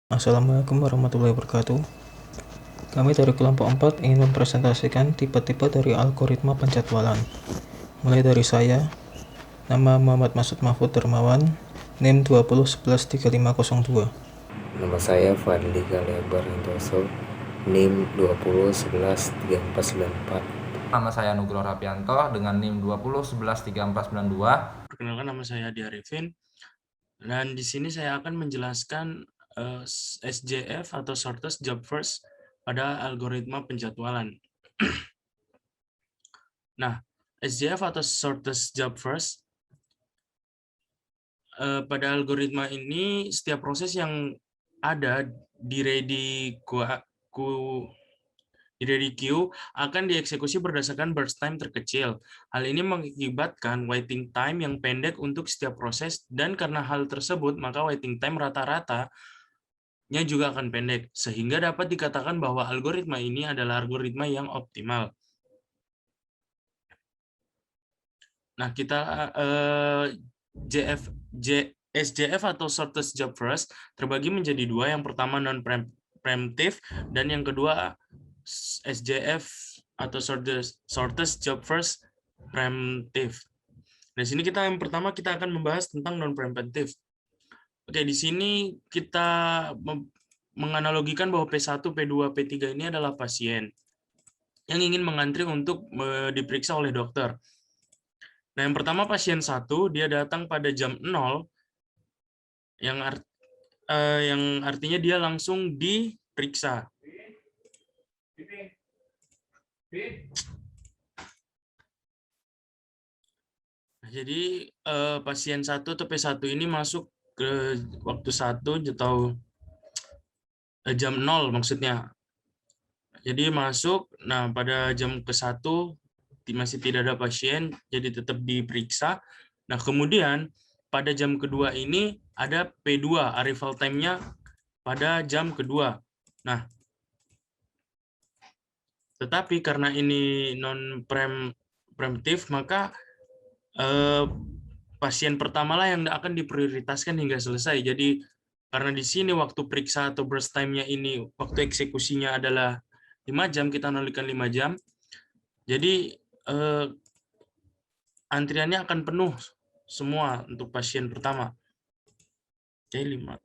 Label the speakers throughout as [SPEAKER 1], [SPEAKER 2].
[SPEAKER 1] Assalamualaikum warahmatullahi wabarakatuh. Kami dari kelompok 4 ingin mempresentasikan tipe-tipe dari algoritma penjadwalan. Mulai dari saya, nama Muhammad Masud Mahfud Dermawan, NIM 20113502.
[SPEAKER 2] Nama saya Fadli Galebar Handoso, NIM 20113494.
[SPEAKER 3] Nama saya Nugroho Rapianto dengan NIM 20113492.
[SPEAKER 4] Perkenalkan, nama saya Adi Arifin, dan di sini saya akan menjelaskan SJF atau Shortest Job First pada algoritma penjadwalan. Nah, SJF atau Shortest Job First pada algoritma ini setiap proses yang ada di ready queue akan dieksekusi berdasarkan burst time terkecil. Hal ini mengakibatkan waiting time yang pendek untuk setiap proses, dan karena hal tersebut maka waiting time rata-ratanya juga akan pendek, sehingga dapat dikatakan bahwa algoritma ini adalah algoritma yang optimal. Nah, kita SJF atau Shortest Job First terbagi menjadi dua. Yang pertama non-preemptive, dan yang kedua SJF atau Shortest Job First preemptive. Di sini yang pertama kita akan membahas tentang non-preemptive. Oke, di sini kita menganalogikan bahwa P1, P2, P3 ini adalah pasien yang ingin mengantri untuk diperiksa oleh dokter. Nah, yang pertama pasien 1, dia datang pada jam 0, yang artinya dia langsung diperiksa. Jadi pasien 1 atau P1 ini masuk ke waktu 1 atau jam 0 maksudnya. Jadi masuk, nah pada jam ke-1 masih tidak ada pasien, jadi tetap diperiksa. Nah, kemudian pada jam kedua ini ada P2, arrival time-nya pada jam kedua. Nah, tetapi karena ini non-preemptive, maka pasien pertamalah yang akan diprioritaskan hingga selesai. Jadi karena di sini waktu periksa atau burst time-nya ini, waktu eksekusinya adalah 5 jam, kita analogikan 5 jam. Jadi antriannya akan penuh semua untuk pasien pertama. Oke, 5.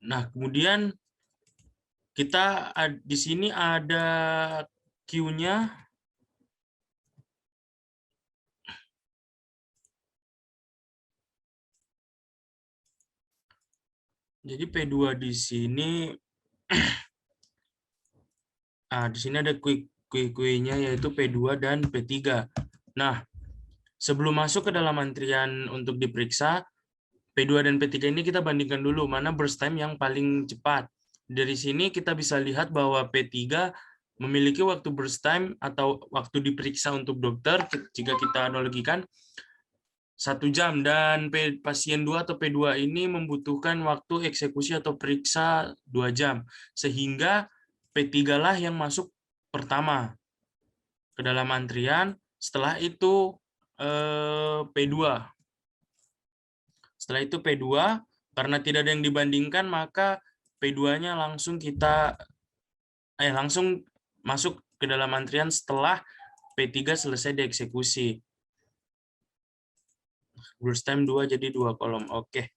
[SPEAKER 4] Nah, kemudian kita di sini ada queue-nya. Jadi P2 di sini di sini ada queue-nya yaitu P2 dan P3. Nah, sebelum masuk ke dalam antrian untuk diperiksa, P2 dan P3 ini kita bandingkan dulu mana burst time yang paling cepat. Dari sini kita bisa lihat bahwa P3 memiliki waktu burst time atau waktu diperiksa untuk dokter, jika kita analogikan, 1 jam, dan pasien 2 atau P2 ini membutuhkan waktu eksekusi atau periksa 2 jam. Sehingga P3 lah yang masuk pertama ke dalam antrian, setelah itu P2. Setelah itu P2, karena tidak ada yang dibandingkan, maka P2-nya langsung langsung masuk ke dalam antrian setelah P3 selesai dieksekusi. Burst time 2 jadi 2 kolom. Oke.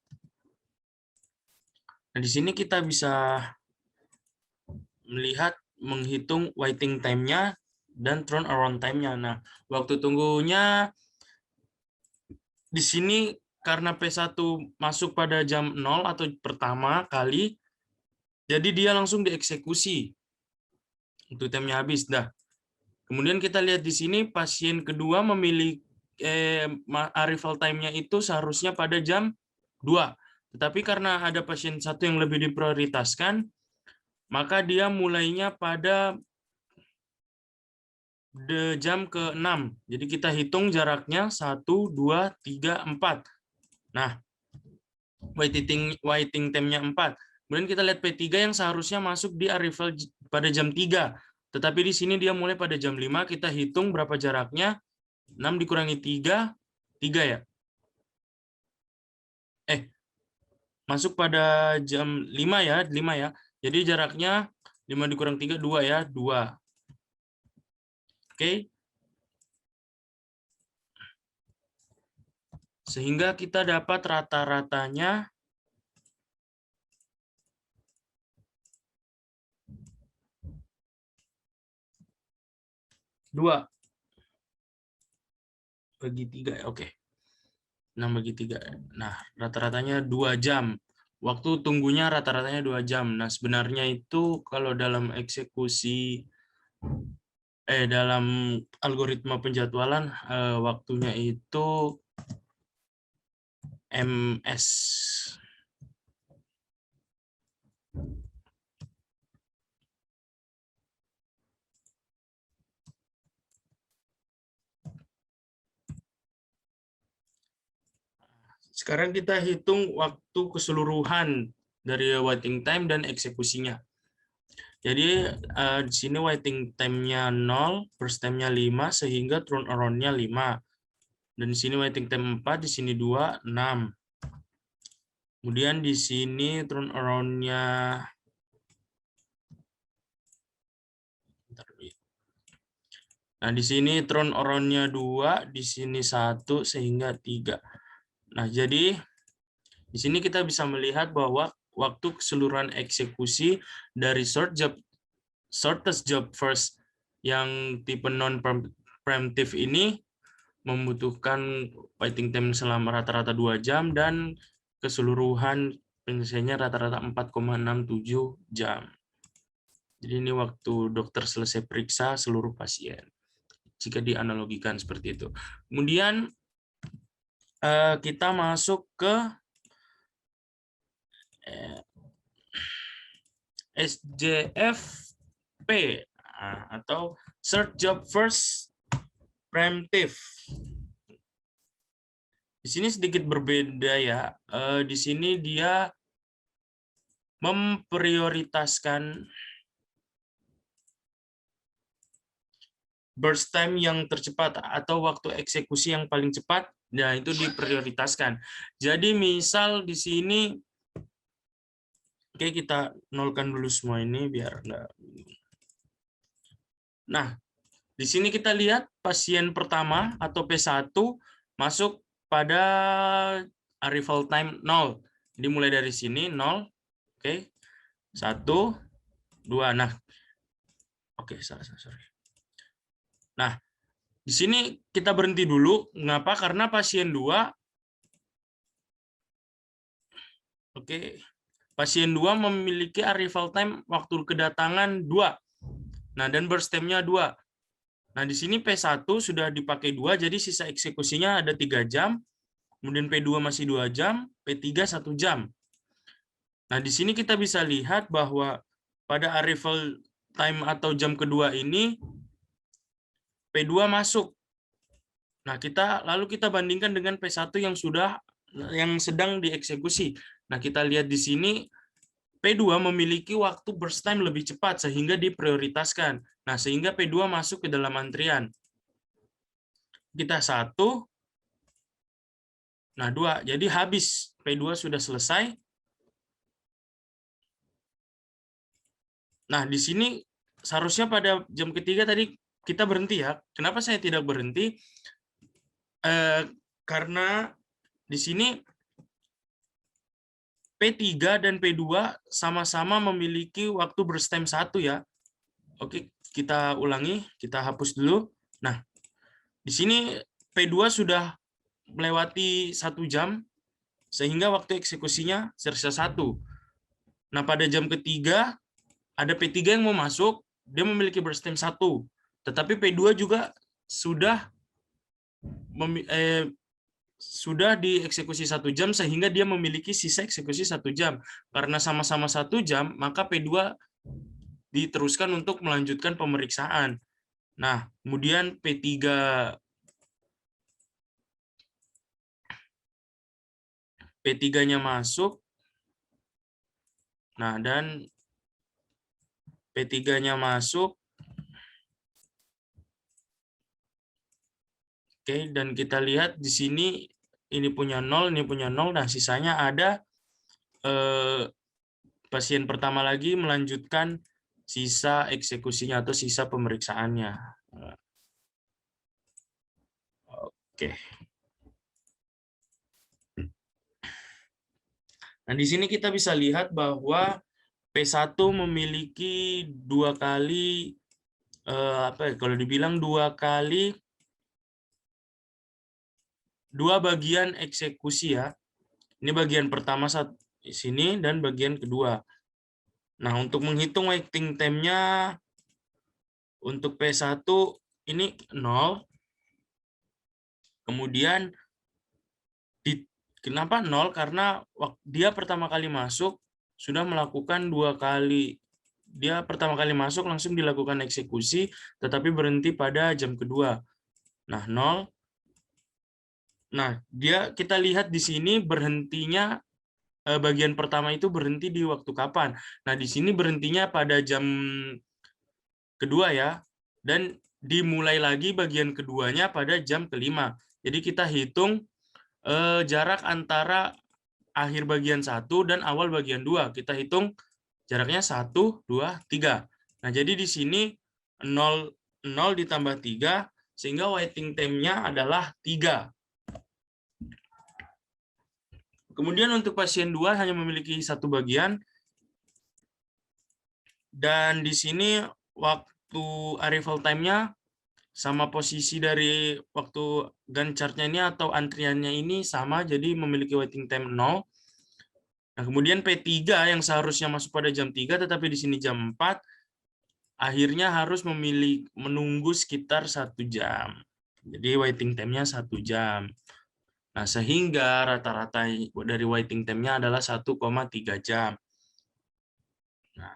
[SPEAKER 4] Nah, di sini kita bisa menghitung waiting time-nya dan turnaround time-nya. Nah, waktu tunggunya di sini karena P1 masuk pada jam 0 atau pertama kali, jadi dia langsung dieksekusi. Untuk time-nya habis. Nah, kemudian kita lihat di sini pasien kedua memiliki arrival time-nya itu seharusnya pada jam 2. Tetapi karena ada pasien 1 yang lebih diprioritaskan, maka dia mulainya pada jam ke-6. Jadi kita hitung jaraknya 1, 2, 3, 4. Nah, waiting time-nya 4. Kemudian kita lihat P3 yang seharusnya masuk di arrival pada jam 3. Tetapi di sini dia mulai pada jam 5. Kita hitung berapa jaraknya. 6 dikurangi 3, 3 ya? masuk pada jam 5 ya, 5 ya. Jadi jaraknya 5 dikurang 3, 2 ya, 2. Oke. Sehingga kita dapat rata-ratanya 2 bagi 3. Oke. 6 bagi 3. Nah, rata-ratanya 2 jam. Waktu tunggunya rata-ratanya 2 jam. Nah, sebenarnya itu kalau dalam eksekusi dalam algoritma penjadwalan waktunya itu ms. Sekarang kita hitung waktu keseluruhan dari waiting time dan eksekusinya. Jadi di sini waiting time-nya 0, burst time-nya 5, sehingga turnaround-nya 5. Dan di sini waiting time 4, di sini 2, 6. Kemudian di sini turnaround-nya Nah, di sini turnaround-nya 2, di sini 1, sehingga 3. Nah, jadi di sini kita bisa melihat bahwa waktu keseluruhan eksekusi dari shortest job first yang tipe non-preemptive ini membutuhkan waiting time selama rata-rata 2 jam dan keseluruhan penyelesaiannya rata-rata 4,67 jam. Jadi ini waktu dokter selesai periksa seluruh pasien, jika dianalogikan seperti itu. Kemudian kita masuk ke SJFP atau Short Job First Preemptive. Di sini sedikit berbeda ya. Di sini dia memprioritaskan burst time yang tercepat atau waktu eksekusi yang paling cepat. Nah, itu diprioritaskan. Jadi misal di sini, oke, kita nolkan dulu semua ini biar enggak. Nah, di sini kita lihat pasien pertama atau P1 masuk pada arrival time 0. Jadi mulai dari sini 0. Oke. 1 2. Nah. Oke, sorry. Nah, di sini kita berhenti dulu. Mengapa? Karena pasien 2 pasien 2 memiliki arrival time waktu kedatangan 2. Nah, dan burst time-nya 2. Nah, di sini P1 sudah dipakai 2, jadi sisa eksekusinya ada 3 jam. Kemudian P2 masih 2 jam, P3 1 jam. Nah, di sini kita bisa lihat bahwa pada arrival time atau jam kedua ini, P2 masuk. Nah, lalu kita bandingkan dengan P1 yang sedang dieksekusi. Nah, kita lihat di sini, P2 memiliki waktu burst time lebih cepat sehingga diprioritaskan. Nah, sehingga P2 masuk ke dalam antrian. Kita 1, nah 2. Jadi habis. P2 sudah selesai. Nah, di sini seharusnya pada jam ketiga tadi kita berhenti ya. Kenapa saya tidak berhenti? Karena di sini P3 dan P2 sama-sama memiliki waktu burst time 1 ya. Oke, kita ulangi, kita hapus dulu. Nah, di sini P2 sudah melewati 1 jam, sehingga waktu eksekusinya selesai 1. Nah, pada jam ketiga, ada P3 yang mau masuk, dia memiliki burst time 1. Tetapi P2 juga sudah dieksekusi 1 jam, sehingga dia memiliki sisa eksekusi 1 jam. Karena sama-sama 1 jam, maka P2 diteruskan untuk melanjutkan pemeriksaan. Nah, kemudian P3-nya masuk. Nah, dan P3-nya masuk. Oke, dan kita lihat di sini ini punya 0, ini punya 0. Nah, sisanya ada pasien pertama lagi melanjutkan sisa eksekusinya atau sisa pemeriksaannya. Oke. Nah, di sini kita bisa lihat bahwa P1 memiliki dua kali kalau dibilang dua bagian eksekusi ya. Ini bagian pertama saat di sini dan bagian kedua. Nah, untuk menghitung waiting time-nya untuk P1 ini 0. Kemudian kenapa 0? Karena dia pertama kali masuk sudah melakukan dua kali. Dia pertama kali masuk langsung dilakukan eksekusi, tetapi berhenti pada jam kedua. Nah, 0. Nah, kita lihat di sini berhentinya bagian pertama itu berhenti di waktu kapan. Nah, di sini berhentinya pada jam kedua ya, dan dimulai lagi bagian keduanya pada jam kelima. Jadi kita hitung jarak antara akhir bagian 1 dan awal bagian 2. Kita hitung jaraknya 1, 2, 3. Nah, jadi di sini 0 ditambah 3, sehingga waiting time-nya adalah 3. Kemudian untuk pasien 2 hanya memiliki satu bagian, dan di sini waktu arrival time-nya sama posisi dari waktu Gantt chart-nya ini atau antriannya ini sama, jadi memiliki waiting time 0. Nah, kemudian P3 yang seharusnya masuk pada jam 3, tetapi di sini jam 4, akhirnya harus menunggu sekitar 1 jam. Jadi waiting time-nya 1 jam. Nah, sehingga rata-rata dari waiting time-nya adalah 1,3 jam. Nah,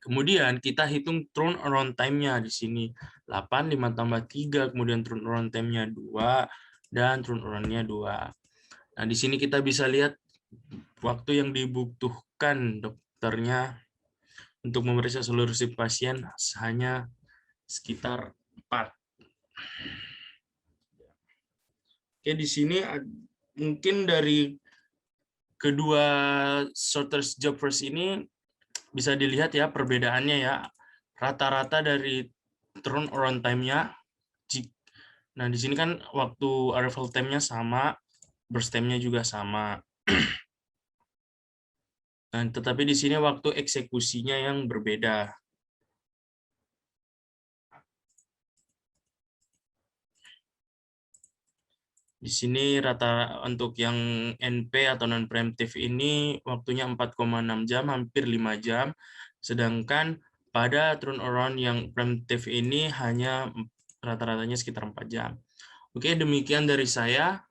[SPEAKER 4] kemudian kita hitung turnaround time-nya di sini. 8, 5 tambah 3, kemudian turnaround time-nya 2, dan turnaround-nya 2. Nah, di sini kita bisa lihat waktu yang dibutuhkan dokternya untuk memeriksa seluruh si pasien hanya sekitar 4. Oke, di sini mungkin dari kedua shortest job first ini bisa dilihat ya perbedaannya ya. Rata-rata dari turnaround time-nya. Nah, di sini kan waktu arrival time-nya sama, burst time-nya juga sama. Nah, tetapi di sini waktu eksekusinya yang berbeda. Di sini rata untuk yang NP atau non preemptive ini waktunya 4,6 jam, hampir 5 jam. Sedangkan pada turnaround yang preemptive ini hanya rata-ratanya sekitar 4 jam. Oke, demikian dari saya.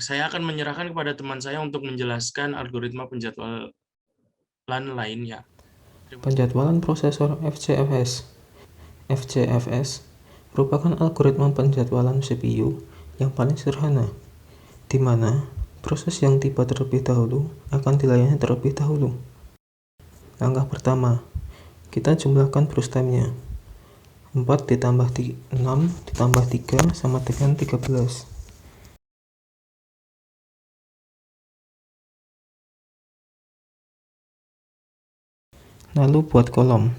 [SPEAKER 4] Saya akan menyerahkan kepada teman saya untuk menjelaskan algoritma penjadwalan lainnya.
[SPEAKER 1] Penjadwalan prosesor FCFS. FCFS merupakan algoritma penjadwalan CPU yang paling sederhana, di mana proses yang tiba terlebih dahulu akan dilayani terlebih dahulu. Langkah pertama, kita jumlahkan burst time-nya. 4 ditambah 6 ditambah 3 sama dengan 13. Lalu buat kolom.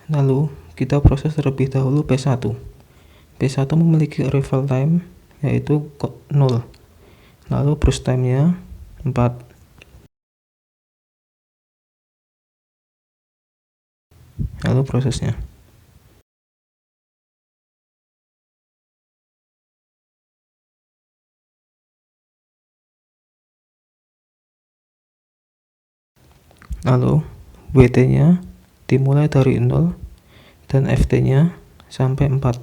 [SPEAKER 1] Lalu, kita proses terlebih dahulu P1. P1 memiliki arrival time yaitu 0. Lalu burst time-nya 4. Lalu prosesnya. Lalu WT-nya dimulai dari 0 dan Ft-nya sampai 4.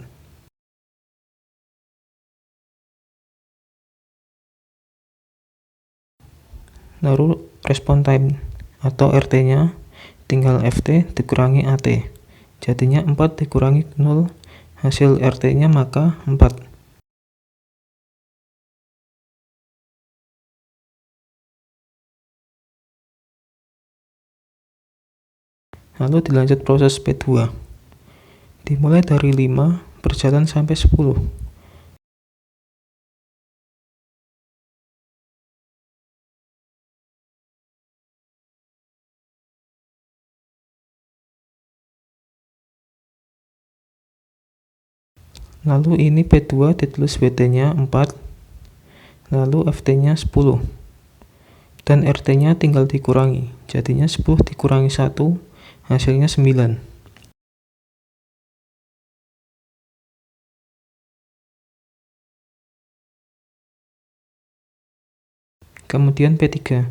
[SPEAKER 1] Lalu respon time atau RT-nya tinggal Ft dikurangi At. Jadinya 4 dikurangi 0, hasil RT-nya maka 4. Lalu dilanjut proses P2. Dimulai dari 5 berjalan sampai 10. Lalu ini P2 ditulis Pt-nya 4, lalu Ft-nya 10. Dan RT-nya tinggal dikurangi, jadinya 10 dikurangi 1, hasilnya 9. Kemudian P3.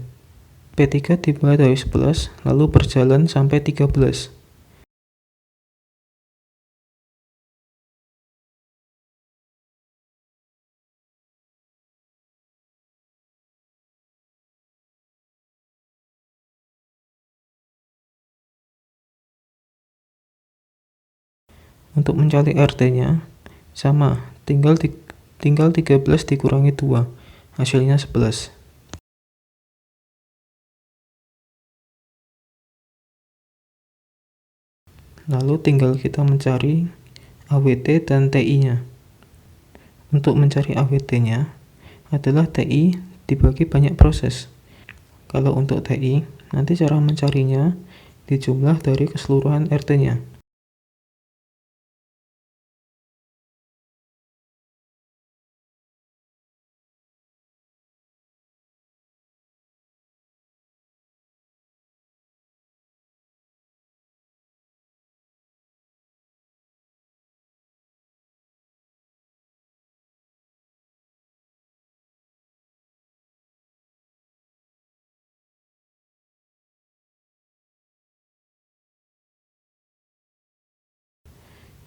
[SPEAKER 1] P3 dimulai dari 11, lalu berjalan sampai 13. Untuk mencari RT-nya, sama, tinggal 13 dikurangi 2, hasilnya 11. Lalu tinggal kita mencari AWT dan TI-nya. Untuk mencari AWT-nya adalah TI dibagi banyak proses. Kalau untuk TI, nanti cara mencarinya dijumlah dari keseluruhan RT-nya.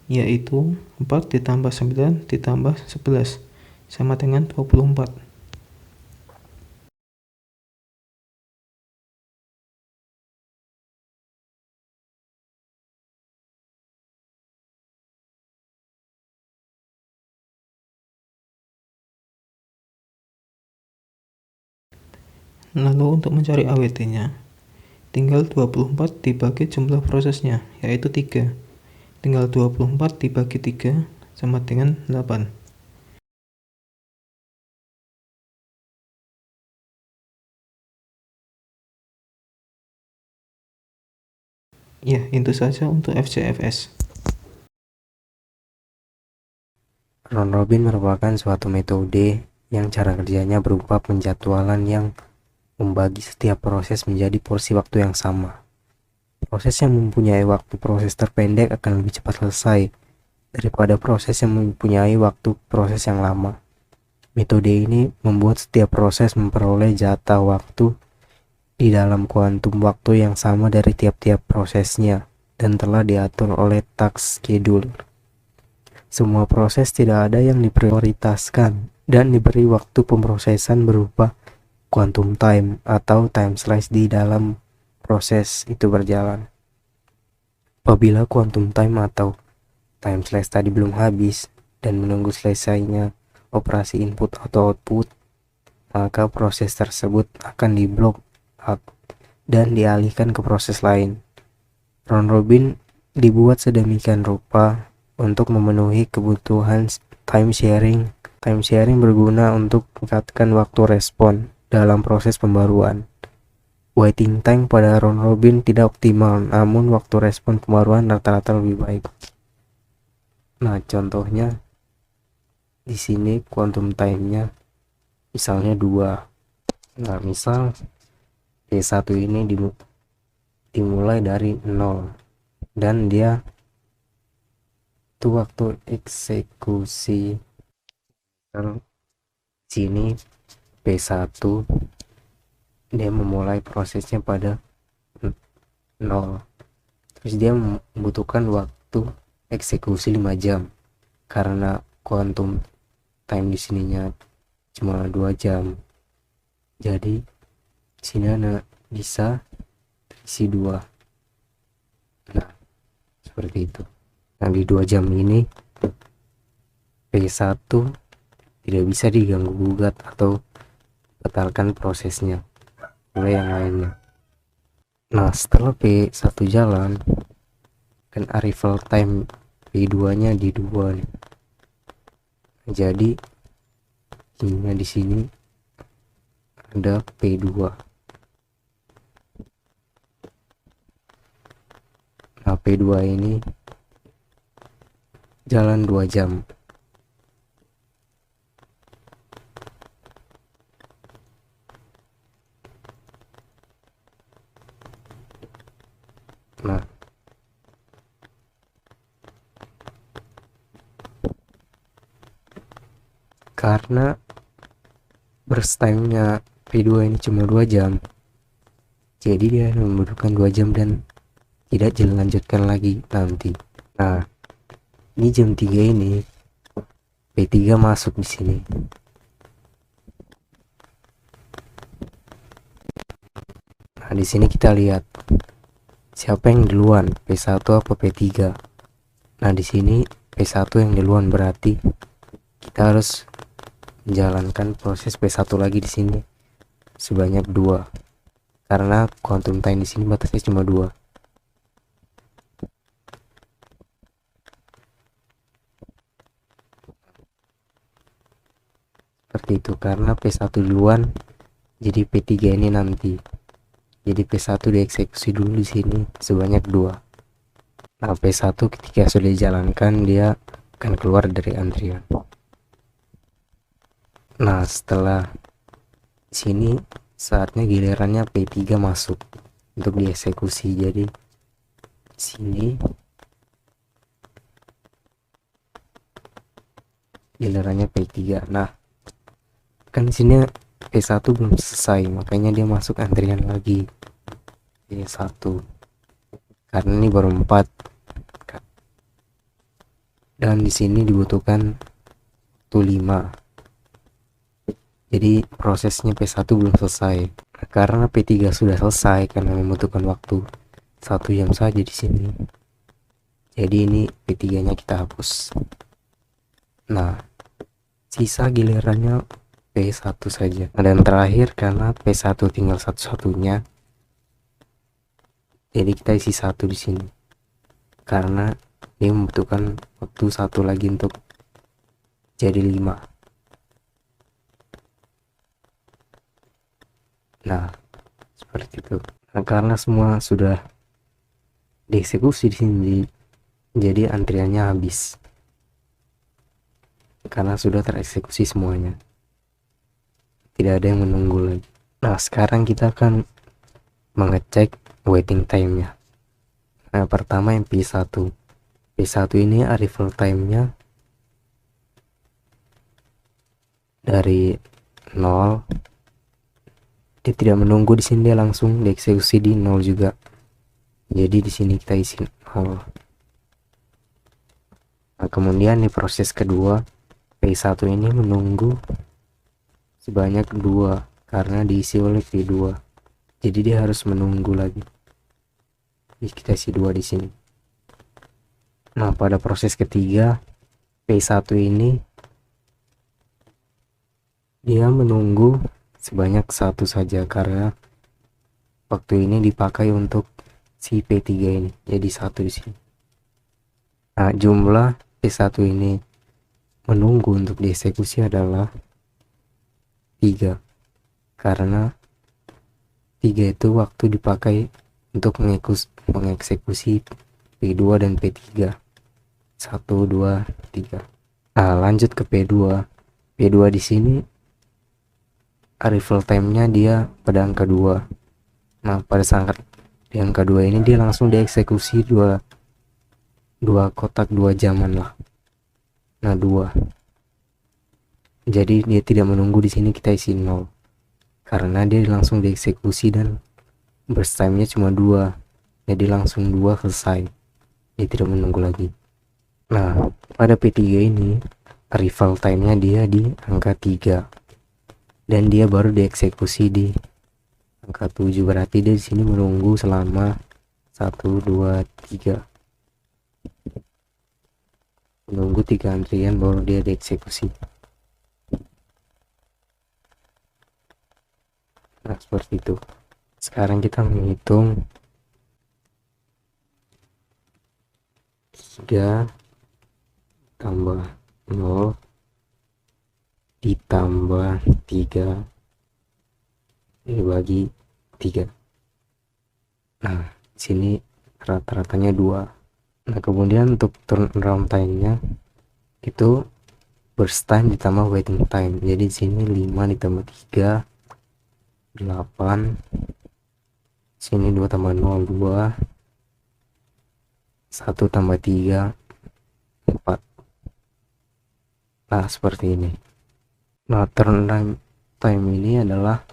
[SPEAKER 1] Yaitu 4 ditambah 9 ditambah 11 sama dengan 24. Lalu untuk mencari AWT-nya, tinggal 24 dibagi jumlah prosesnya, yaitu 3. Tinggal 24 dibagi 3 sama dengan 8. Ya, itu saja untuk FCFS.
[SPEAKER 2] Round robin merupakan suatu metode yang cara kerjanya berupa penjadwalan yang membagi setiap proses menjadi porsi waktu yang sama. Proses yang mempunyai waktu proses terpendek akan lebih cepat selesai daripada proses yang mempunyai waktu proses yang lama. Metode ini membuat setiap proses memperoleh jatah waktu di dalam kuantum waktu yang sama dari tiap-tiap prosesnya dan telah diatur oleh task schedule. Semua proses tidak ada yang diprioritaskan dan diberi waktu pemrosesan berupa quantum time atau time slice di dalam proses itu berjalan. Apabila quantum time atau time slice tadi belum habis dan menunggu selesainya operasi input atau output, maka proses tersebut akan diblok dan dialihkan ke proses lain. Round robin dibuat sedemikian rupa untuk memenuhi kebutuhan time sharing. Time sharing berguna untuk meningkatkan waktu respon dalam proses pembaruan. Waiting time pada round robin tidak optimal, namun waktu respon pembaruan rata-rata lebih baik. Nah, contohnya di sini quantum time-nya misalnya 2. Nah, misal P1 ini dimulai dari 0 dan dia itu waktu eksekusi. Sini P1 dia memulai prosesnya pada 0, terus dia membutuhkan waktu waktu eksekusi 5 jam. Karena quantum time di sininya cuma 2 jam. Jadi sini bisa isi 2. Nah, seperti itu. Nah, di 2 jam ini P1 tidak bisa diganggu gugat atau batalkan prosesnya oleh yang lainnya. Nah, setelah P1 jalan, kan arrival time P2 nya di 2 nih. Jadi ininya di sini ada P2. Nah, P2 ini jalan 2 jam. Nah, karena burst time-nya P2 ini cuma 2 jam, jadi dia membutuhkan 2 jam dan tidak dilanjutkan lagi nanti. Nah, ini jam 3 ini P3 masuk di sini. Nah, di sini kita lihat siapa yang duluan, P1 apa P3. Nah, di sini P1 yang duluan, berarti kita harus menjalankan proses P1 lagi di sini sebanyak 2. Karena quantum time di sini batasnya cuma 2. Seperti itu, karena P1 duluan, jadi P3 ini nanti. Jadi P1 dieksekusi dulu di sini sebanyak 2. Nah, P1 ketika sudah dijalankan dia akan keluar dari antrian. Nah, setelah sini saatnya gilirannya P3 masuk untuk dieksekusi. Jadi sini gilirannya P3. Nah, kan di sini P1 belum selesai, makanya dia masuk antrian lagi P1 karena ini baru 4 dan di sini dibutuhkan waktu 5. Jadi prosesnya P1 belum selesai. Nah, karena P3 sudah selesai karena membutuhkan waktu 1 jam saja di sini. Jadi ini P3-nya kita hapus. Nah, sisa gilirannya P1 saja. Dan terakhir karena P1 tinggal satu-satunya, jadi kita isi 1 di sini. Karena dia membutuhkan waktu 1 lagi untuk jadi 5. Nah, seperti itu. Nah, karena semua sudah dieksekusi di sini, jadi antriannya habis. Karena sudah tereksekusi semuanya. Tidak ada yang menunggu lagi. Nah, sekarang kita akan mengecek waiting time-nya. Nah, pertama yang P1. P1 ini arrival time-nya dari 0. Dia tidak menunggu di sini, dia langsung dieksekusi di 0 juga. Jadi di sini kita isi 0. Nah, kemudian di proses kedua P1 ini menunggu sebanyak 2 karena diisi oleh P2. Jadi dia harus menunggu lagi. Jadi kita isi 2 di sini. Nah, pada proses ketiga P1 ini dia menunggu sebanyak 1 saja karena waktu ini dipakai untuk si P3 ini. Jadi 1 di sini. Nah, jumlah P1 ini menunggu untuk dieksekusi adalah 3 karena 3 itu waktu dipakai untuk mengeksekusi P2 dan P3. 1, 2, 3. Nah, lanjut ke P2. P2 di sini arrival time-nya dia pada angka 2. Nah, pada saat di angka 2 ini dia langsung dieksekusi 2 kotak 2 jaman lah. Nah, 2. Jadi dia tidak menunggu, di sini kita isi 0. Karena dia langsung dieksekusi dan burst time-nya cuma 2. Jadi langsung 2 selesai. dia tidak menunggu lagi. Nah, pada P3 ini arrival time-nya dia di angka 3 dan dia baru dieksekusi di angka 7, berarti dia di sini menunggu selama 1 2 3, menunggu 3 antrian baru dia dieksekusi. Nah, seperti itu. Sekarang kita menghitung 3 tambah 0 ditambah 3 dibagi 3. Nah, di sini rata-ratanya 2. Nah, kemudian untuk turnaround time-nya itu burst time ditambah waiting time. Jadi di sini 5 ditambah 3 8. Sini 2 tambah 0 2. 1 tambah 3 4. Nah, seperti ini. Nah, turnaround time ini adalah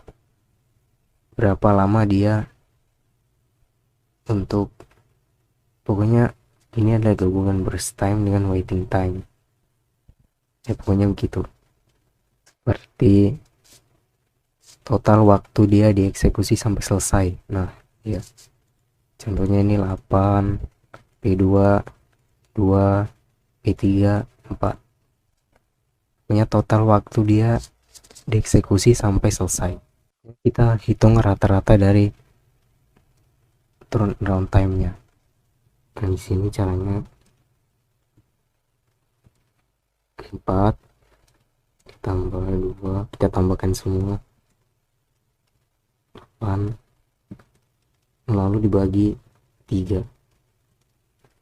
[SPEAKER 2] berapa lama dia untuk, pokoknya ini adalah gabungan burst time dengan waiting time. Ya, pokoknya begitu. Berarti total waktu dia dieksekusi sampai selesai. Nah, ya. Contohnya ini 8, P2, 2, P3, 4. Pokoknya total waktu dia dieksekusi sampai selesai. Kita hitung rata-rata dari turnaround time-nya. Nah, di sini caranya 4 ditambah 2, kita tambahkan semua 8, lalu dibagi 3.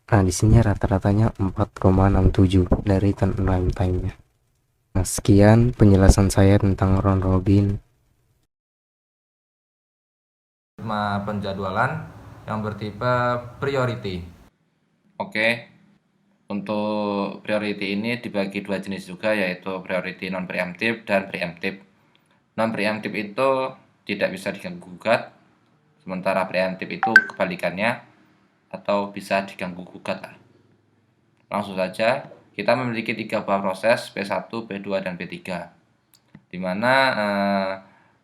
[SPEAKER 2] Nah, di sini rata-ratanya 4,67 dari turnaround time-nya. Nah, sekian penjelasan saya tentang round robin.
[SPEAKER 3] Penjadwalan yang bertipe priority. Oke, untuk priority ini dibagi dua jenis juga, yaitu priority non preemptive dan preemptive. Non preemptive itu tidak bisa diganggu gugat, sementara preemptive itu kebalikannya, atau bisa diganggu gugat lah. Langsung saja, kita memiliki 3 buah proses, P1, P2, dan P3. Di mana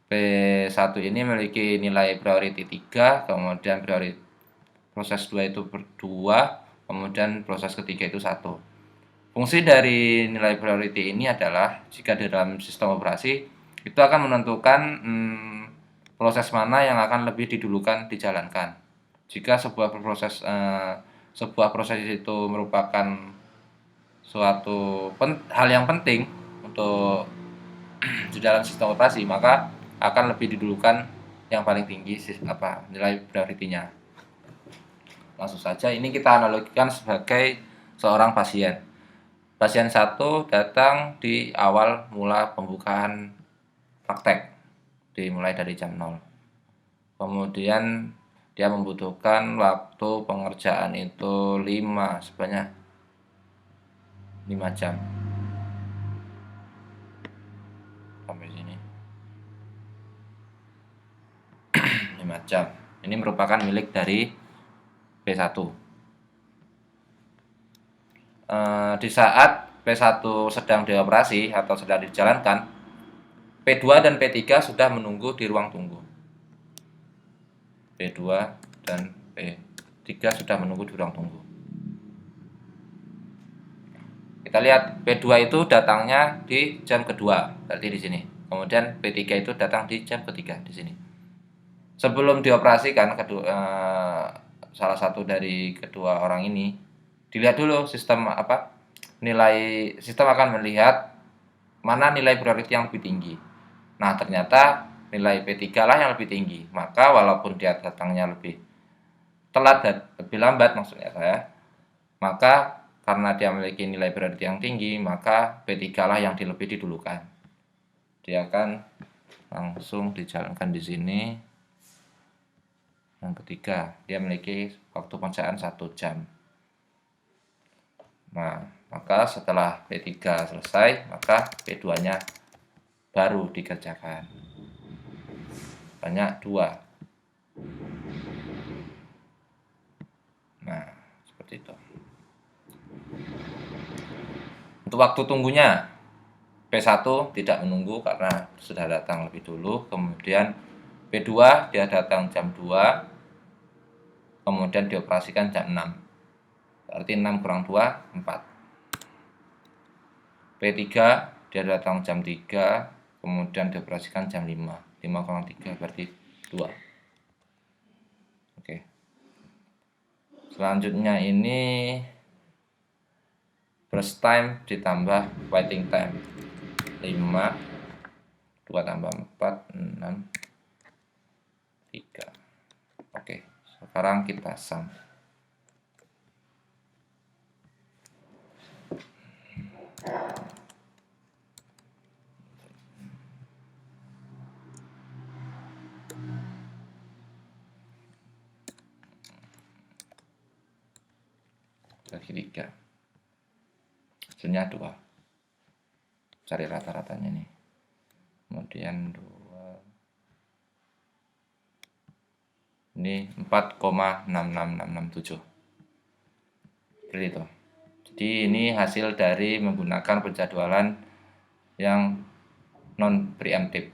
[SPEAKER 3] P1 ini memiliki nilai priority 3, kemudian proses 2 itu 2, kemudian proses ketiga itu 1. Fungsi dari nilai priority ini adalah jika di dalam sistem operasi itu akan menentukan proses mana yang akan lebih didulukan dijalankan. Jika sebuah proses itu merupakan suatu hal yang penting untuk di dalam sistem operasi, maka akan lebih didulukan yang paling tinggi nilai priority-nya. Langsung saja, ini kita analogikan sebagai seorang pasien. Pasien 1 datang di awal mula pembukaan praktek, dimulai dari jam 0. Kemudian dia membutuhkan waktu pengerjaan itu sebanyak 5 jam. Sampai sini 5 jam. Ini merupakan milik dari P1. Di saat P1 sedang dioperasi atau sedang dijalankan, P2 dan P3 sudah menunggu di ruang tunggu. P2 dan P3 sudah menunggu di ruang tunggu. Kita lihat P2 itu datangnya di jam kedua, berarti di sini. Kemudian P3 itu datang di jam ketiga di sini. Sebelum dioperasikan salah satu dari kedua orang ini, dilihat dulu sistem sistem akan melihat mana nilai priority yang lebih tinggi. Nah, ternyata nilai P3 lah yang lebih tinggi. Maka walaupun dia datangnya lebih telat dan lebih lambat maksudnya saya, maka karena dia memiliki nilai priority yang tinggi, maka P3 lah yang lebih didulukan. Dia akan langsung dijalankan di sini. Yang ketiga, dia memiliki waktu pengerjaan 1 jam. Nah, maka setelah P3 selesai, maka P2-nya baru dikerjakan. Banyak 2. Nah, seperti seperti itu. Untuk waktu tunggunya, P1 tidak menunggu karena sudah datang lebih dulu, kemudian P2 dia datang jam 2, kemudian dioperasikan jam 6. Berarti 6 kurang 2, 4. P3 dia datang jam 3, kemudian dioperasikan jam 5. 5 kurang 3 berarti 2. Oke. Selanjutnya ini first time ditambah waiting time. 5, 2 tambah 4, 6, 3. Oke, sekarang kita sum. Bagi 3. Hasilnya 2. Cari rata-ratanya nih. Kemudian 2. Ini 4,66667. Seperti itu. Jadi ini hasil dari menggunakan penjadwalan yang non preemptive.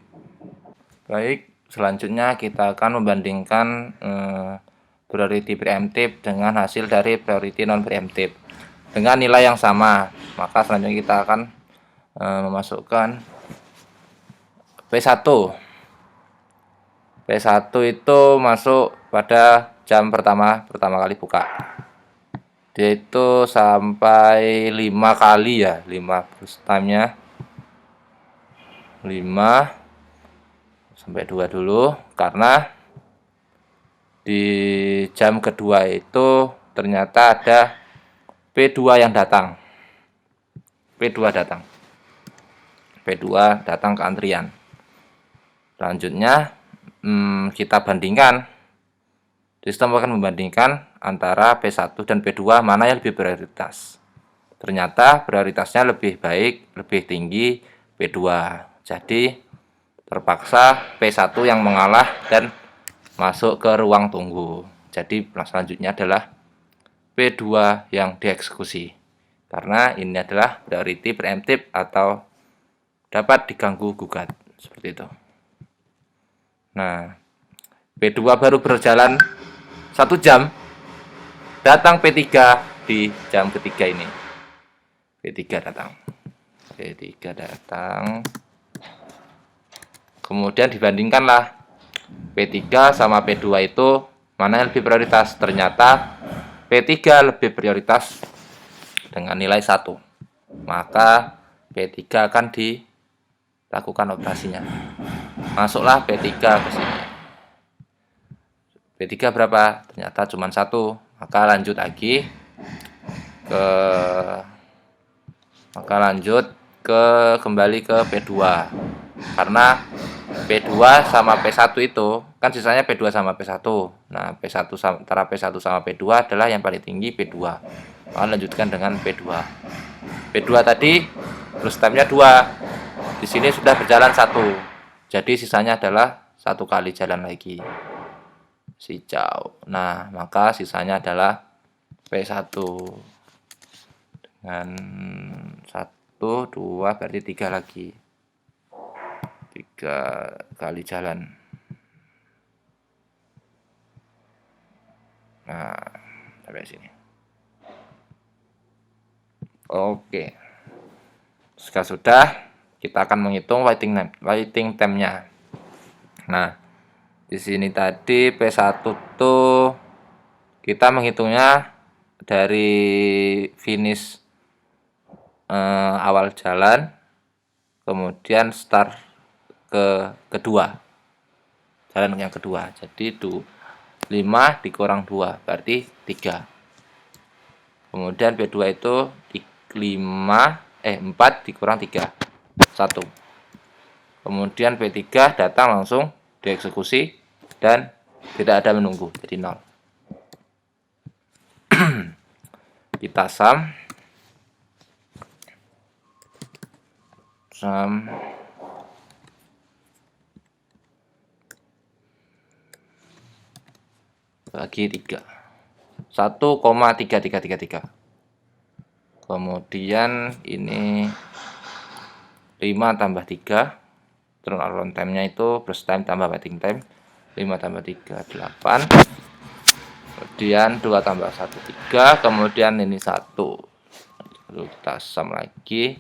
[SPEAKER 3] Baik, selanjutnya kita akan membandingkan priority preemptive dengan hasil dari priority non preemptive dengan nilai yang sama. Maka selanjutnya kita akan memasukkan P1. P1 itu masuk pada jam pertama kali buka. Dia itu sampai 5 kali ya, 5 first time-nya. 5 sampai 2 dulu, karena di jam kedua itu ternyata ada P2 yang datang. P2 datang ke antrian. Selanjutnya kita bandingkan. Sistem akan membandingkan antara P1 dan P2 mana yang lebih prioritas. Ternyata prioritasnya lebih baik, lebih tinggi P2. Jadi terpaksa P1 yang mengalah dan masuk ke ruang tunggu. Jadi selanjutnya adalah P2 yang dieksekusi. Karena ini adalah priority preemptive atau dapat diganggu gugat. Seperti itu. Nah, P2 baru berjalan 1 jam, datang P3 di jam ketiga ini. P3 datang. Kemudian dibandingkanlah P3 sama P2 itu mana yang lebih prioritas. Ternyata P3 lebih prioritas dengan nilai 1. Maka P3 akan dilakukan operasinya. Masuklah P3 ke sini. P3 berapa? Ternyata cuma 1. Maka lanjut lagi kembali ke P2. Karena P2 sama P1 itu kan sisanya P2 sama P1. Nah, antara P1 sama P2 adalah yang paling tinggi P2. Maka lanjutkan dengan P2. P2 tadi first time-nya 2. Di sini sudah berjalan 1. Jadi sisanya adalah 1 kali jalan lagi. Hijau. Nah, maka sisanya adalah P1 dengan 1, 2 berarti 3 lagi. 3 kali jalan. Nah, sampai sini. Oke. Jika sudah, kita akan menghitung waiting time-nya. Nah, di sini tadi P1 tuh kita menghitungnya dari finish awal jalan, kemudian start jalan yang kedua. Jadi itu 5 dikurang 2 berarti 3. Kemudian P2 itu 4 dikurang 3 1. Kemudian P3 datang langsung dieksekusi dan tidak ada menunggu, jadi 0. Kita sum bagi 3. 1,3333. Kemudian ini 5 tambah 3, turnaround time-nya itu burst time tambah waiting time. 5 tambah 3, 8. Kemudian 2 tambah 1, 3. Kemudian ini 1. Lalu kita sum lagi.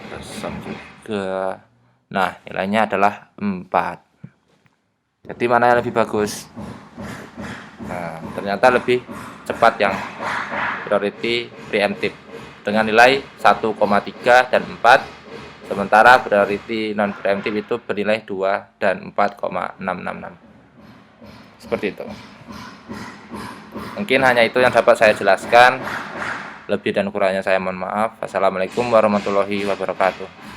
[SPEAKER 3] Kita sum juga. Nah, nilainya adalah 4. Jadi mana yang lebih bagus? Nah, ternyata lebih cepat yang priority preemptive dengan nilai 1,3 dan 4, sementara priority non preemptive itu bernilai 2 dan 4,666. Seperti itu. Mungkin hanya itu yang dapat saya jelaskan. Lebih dan kurangnya saya mohon maaf. Assalamualaikum warahmatullahi wabarakatuh.